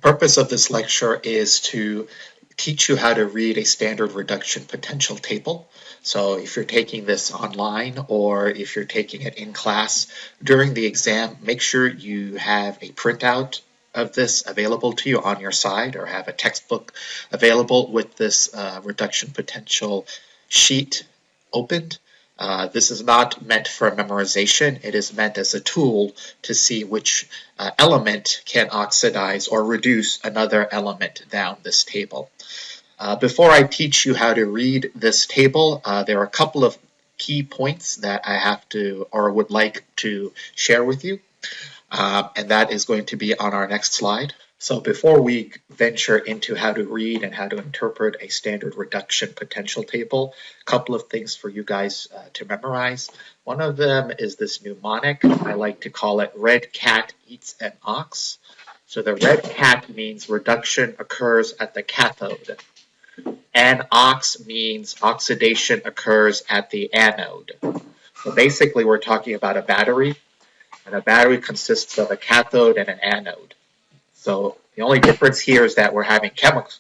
Purpose of this lecture is to teach you how to read a standard reduction potential table. So if you're taking this online or if you're taking it in class during the exam, make sure you have a printout of this available to you on your side or have a textbook available with this reduction potential sheet opened. This is not meant for memorization. It is meant as a tool to see which element can oxidize or reduce another element down this table. Before I teach you how to read this table, there are a couple of key points that I have to or would like to share with you, and that is going to be on our next slide. So before we venture into how to read and how to interpret a standard reduction potential table, a couple of things for you guys to memorize. One of them is this mnemonic. I like to call it red cat eats an ox. So the red cat means reduction occurs at the cathode. An ox means oxidation occurs at the anode. So basically we're talking about a battery, and a battery consists of a cathode and an anode. So the only difference here is that we're having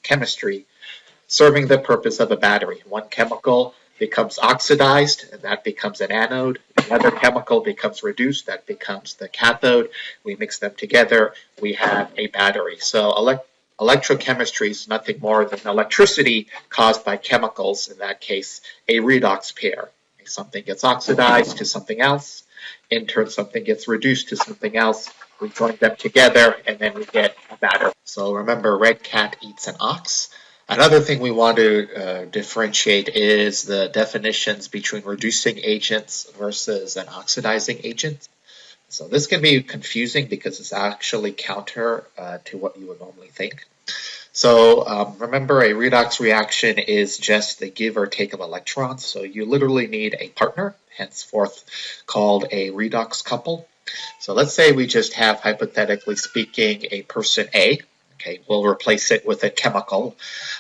chemistry serving the purpose of a battery. One chemical becomes oxidized, and that becomes an anode. Another chemical becomes reduced, that becomes the cathode. We mix them together, we have a battery. So electrochemistry is nothing more than electricity caused by chemicals, in that case, a redox pair. Something gets oxidized to something else, in turn something gets reduced to something else, we join them together, and then we get a battery. So remember, red cat eats an ox. Another thing we want to differentiate is the definitions between reducing agents versus an oxidizing agent. So this can be confusing because it's actually counter to what you would normally think. So remember, a redox reaction is just the give or take of electrons. So you literally need a partner, henceforth called a redox couple. So let's say we just have, hypothetically speaking, a person A. Okay, we'll replace it with a chemical.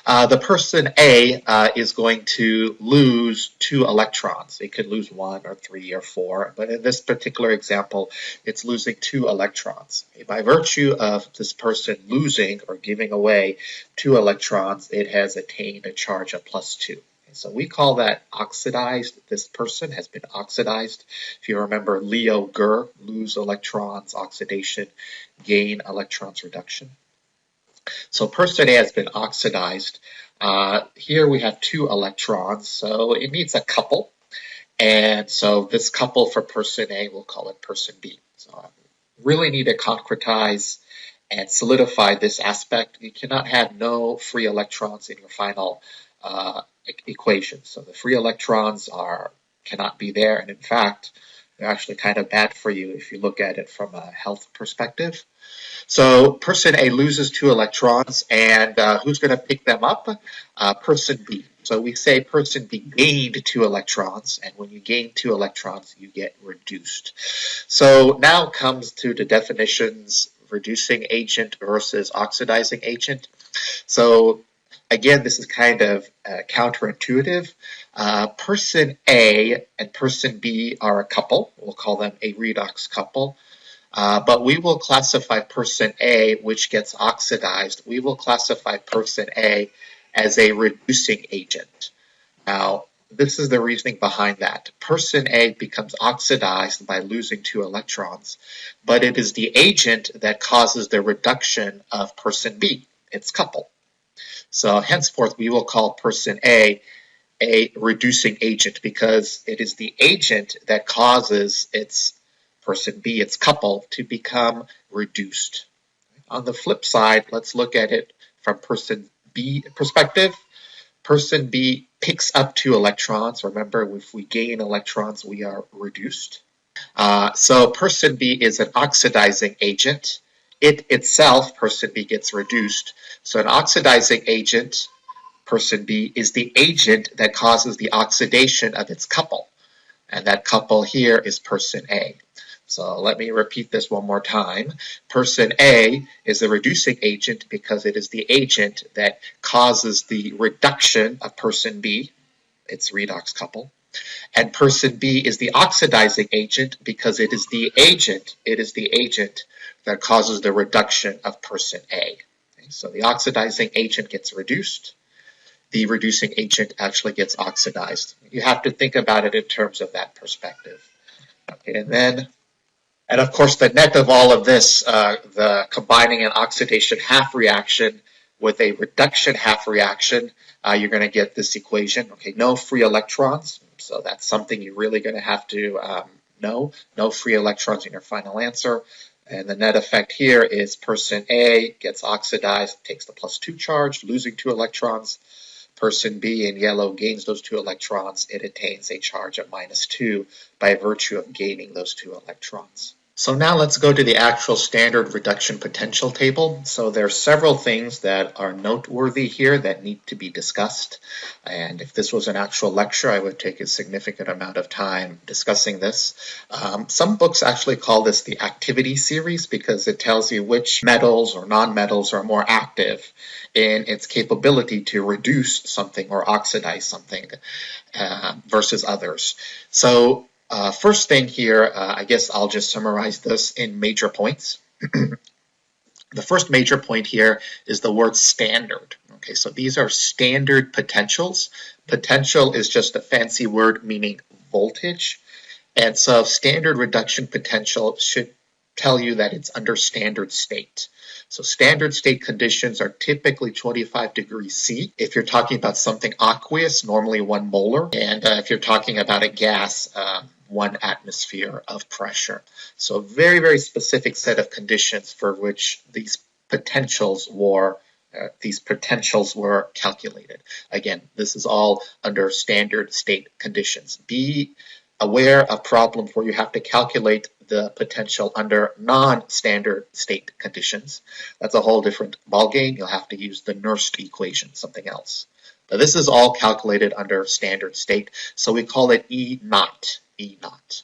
The person A is going to lose 2 electrons. It could lose 1 or 3 or 4, but in this particular example, it's losing 2 electrons. Okay, by virtue of this person losing or giving away 2 electrons, it has attained a charge of +2. So we call that oxidized. This person has been oxidized. If you remember Leo Ger, lose electrons, oxidation, gain electrons, reduction. So person A has been oxidized. Here we have 2 electrons, so it needs a couple. And so this couple for person A, we'll call it person B. So I really need to concretize and solidify this aspect. You cannot have no free electrons in your final equation. So the free electrons cannot be there, and in fact, they're actually kind of bad for you if you look at it from a health perspective. So person A loses 2 electrons, and who's going to pick them up? Person B. So we say person B gained 2 electrons, and when you gain 2 electrons, you get reduced. So now comes to the definitions: reducing agent versus oxidizing agent. So again, this is kind of counterintuitive. Person A and person B are a couple. We'll call them a redox couple. But we will classify person A, which gets oxidized, we will classify person A as a reducing agent. Now, this is the reasoning behind that. Person A becomes oxidized by losing 2 electrons, but it is the agent that causes the reduction of person B, its couple. So henceforth, we will call person A reducing agent because it is the agent that causes its person B, its couple, to become reduced. On the flip side, let's look at it from person B perspective. Person B picks up 2 electrons. Remember, if we gain electrons, we are reduced. So person B is an oxidizing agent. It itself, person B, gets reduced. So an oxidizing agent, person B, is the agent that causes the oxidation of its couple. And that couple here is person A. So let me repeat this one more time. Person A is a reducing agent because it is the agent that causes the reduction of person B, its redox couple. And person B is the oxidizing agent because it is the agent that causes the reduction of person A. So the oxidizing agent gets reduced. The reducing agent actually gets oxidized. You have to think about it in terms of that perspective. Okay, and of course, the net of all of this, the combining an oxidation half reaction with a reduction half reaction, you're going to get this equation. Okay, no free electrons. So that's something you're really going to have to know. No free electrons in your final answer. And the net effect here is person A gets oxidized, takes the +2 charge, losing 2 electrons. Person B in yellow gains those 2 electrons. It attains a charge of -2 by virtue of gaining those 2 electrons. So now let's go to the actual standard reduction potential table. So there are several things that are noteworthy here that need to be discussed. And if this was an actual lecture, I would take a significant amount of time discussing this. Some books actually call this the activity series because it tells you which metals or nonmetals are more active in its capability to reduce something or oxidize something versus others. So first thing here, I guess I'll just summarize this in major points. The first major point here is the word standard. Okay, so these are standard potentials. Potential is just a fancy word meaning voltage. And so standard reduction potential should tell you that it's under standard state. So standard state conditions are typically 25 degrees C. If you're talking about something aqueous, normally 1 molar. And if you're talking about a gas, 1 atmosphere of pressure. So a very, very specific set of conditions for which these potentials were calculated. Again, this is all under standard state conditions. Be aware of problems where you have to calculate the potential under non-standard state conditions. That's a whole different ballgame. You'll have to use the Nernst equation, something else. But this is all calculated under standard state, so we call it E naught. E naught.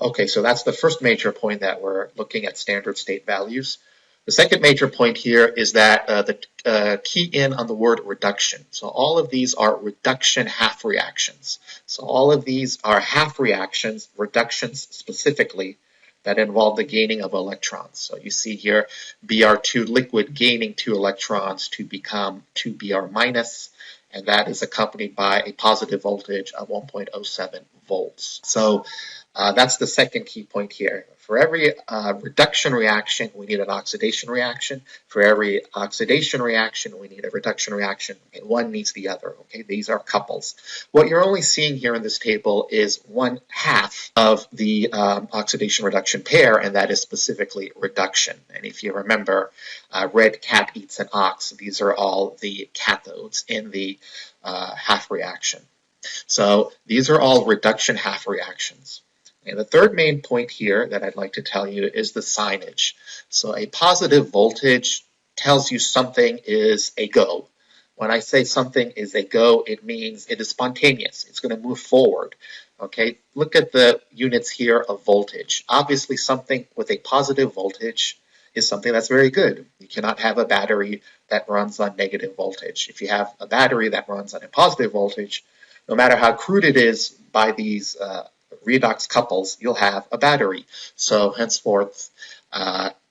Okay, so that's the first major point that we're looking at standard state values. The second major point here is that the key in on the word reduction. So all of these are reduction half reactions. So all of these are half reactions, reductions specifically, that involve the gaining of electrons. So you see here Br2 liquid gaining 2 electrons to become 2 Br minus, and that is accompanied by a positive voltage of 1.07 volts. So that's the second key point here. For every reduction reaction, we need an oxidation reaction. For every oxidation reaction, we need a reduction reaction. Okay, one needs the other. Okay, these are couples. What you're only seeing here in this table is 1/2 of the oxidation reduction pair, and that is specifically reduction. And if you remember, red cat eats an ox. These are all the cathodes in the half reaction. So these are all reduction half reactions. And the third main point here that I'd like to tell you is the signage. So a positive voltage tells you something is a go. When I say something is a go, it means it is spontaneous. It's going to move forward. Okay, look at the units here of voltage. Obviously, something with a positive voltage is something that's very good. You cannot have a battery that runs on negative voltage. If you have a battery that runs on a positive voltage, no matter how crude it is by these redox couples, you'll have a battery. So henceforth,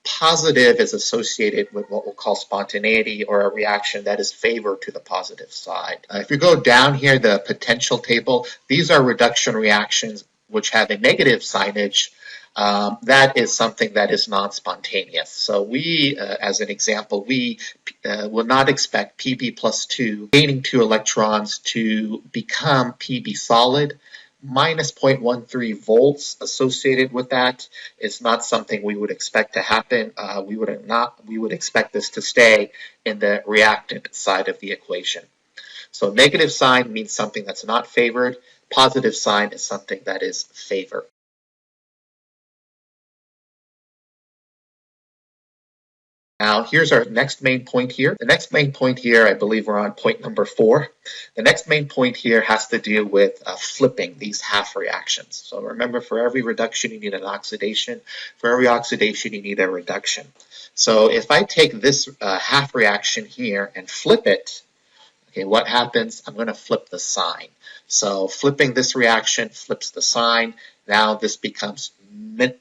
positive is associated with what we'll call spontaneity, or a reaction that is favored to the positive side. If you go down here, the potential table, these are reduction reactions which have a negative signage. That is something that is non-spontaneous. So we, as an example, we will not expect Pb plus 2 gaining 2 electrons to become Pb solid. Minus 0.13 volts associated with that is not something we would expect to happen. We would expect this to stay in the reactant side of the equation. So negative sign means something that's not favored. Positive sign is something that is favored. Now, here's our next main point here. The next main point here, I believe we're on point number 4. The next main point here has to do with flipping these half reactions. So remember, for every reduction, you need an oxidation. For every oxidation, you need a reduction. So if I take this half reaction here and flip it, okay, what happens? I'm going to flip the sign. So flipping this reaction flips the sign. Now this becomes negative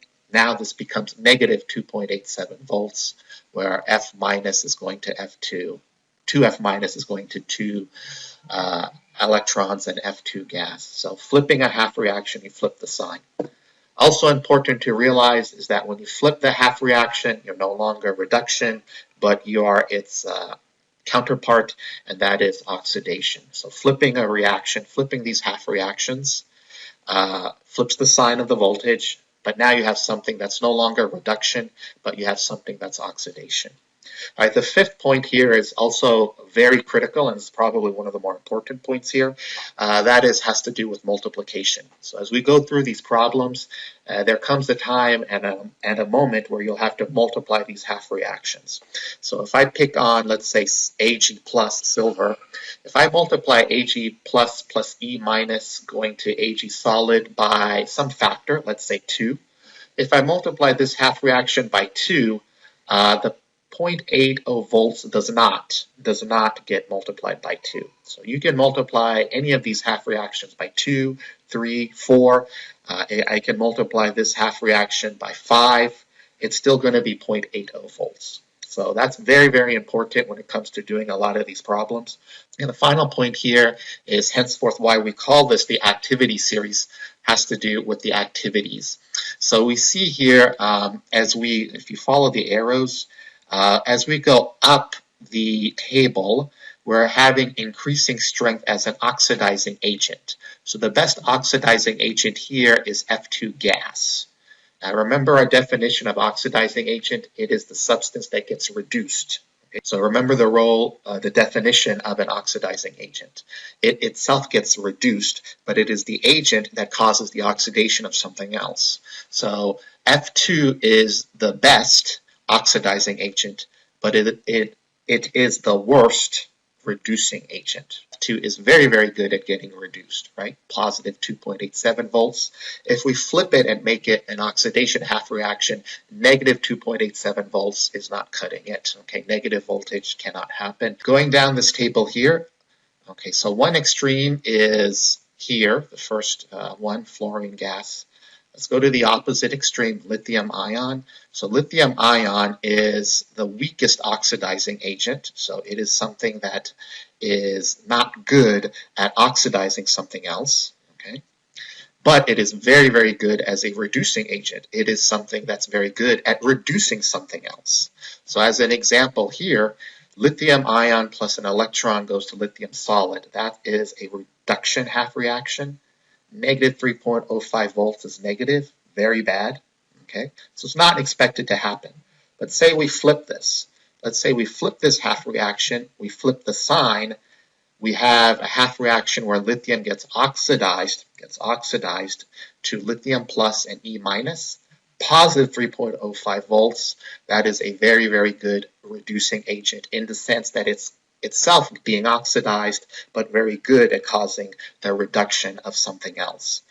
2.87 volts. where F minus is going to F2. 2F minus is going to 2 electrons and F2 gas. So flipping a half reaction, you flip the sign. Also important to realize is that when you flip the half reaction, you're no longer reduction, but you are its counterpart, and that is oxidation. So flipping a reaction, flipping these half reactions, flips the sign of the voltage, but now you have something that's no longer reduction, but you have something that's oxidation. All right, the fifth point here is also very critical, and it's probably one of the more important points here. That has to do with multiplication. So as we go through these problems, there comes a time and a moment where you'll have to multiply these half reactions. So if I pick on, let's say, Ag plus silver, if I multiply Ag plus E minus going to Ag solid by some factor, let's say 2, if I multiply this half reaction by 2, the 0.80 volts does not get multiplied by 2. So you can multiply any of these half reactions by 2, 3, 4. I can multiply this half reaction by 5. It's still going to be 0.80 volts. So that's very, very important when it comes to doing a lot of these problems. And the final point here is henceforth why we call this the activity series, has to do with the activities. So we see here, if you follow the arrows, as we go up the table, we're having increasing strength as an oxidizing agent. So the best oxidizing agent here is F2 gas. Now remember our definition of oxidizing agent, it is the substance that gets reduced. Okay? So remember the definition of an oxidizing agent. It itself gets reduced, but it is the agent that causes the oxidation of something else. So F2 is the best oxidizing agent, but it is the worst reducing agent. F2 is very, very good at getting reduced, right? Positive 2.87 volts. If we flip it and make it an oxidation half reaction, negative 2.87 volts is not cutting it. Okay, negative voltage cannot happen. Going down this table here, okay, so one extreme is here, the first one, fluorine gas. Let's go to the opposite extreme, lithium ion. So lithium ion is the weakest oxidizing agent. So it is something that is not good at oxidizing something else. Okay, but it is very, very good as a reducing agent. It is something that's very good at reducing something else. So as an example here, lithium ion plus an electron goes to lithium solid. That is a reduction half reaction. Negative 3.05 volts is negative, very bad. Okay, so it's not expected to happen. But say we flip this. Let's say we flip this half reaction, we flip the sign, we have a half reaction where lithium gets oxidized to lithium plus and E minus, positive 3.05 volts. That is a very, very good reducing agent in the sense that it's itself being oxidized, but very good at causing the reduction of something else.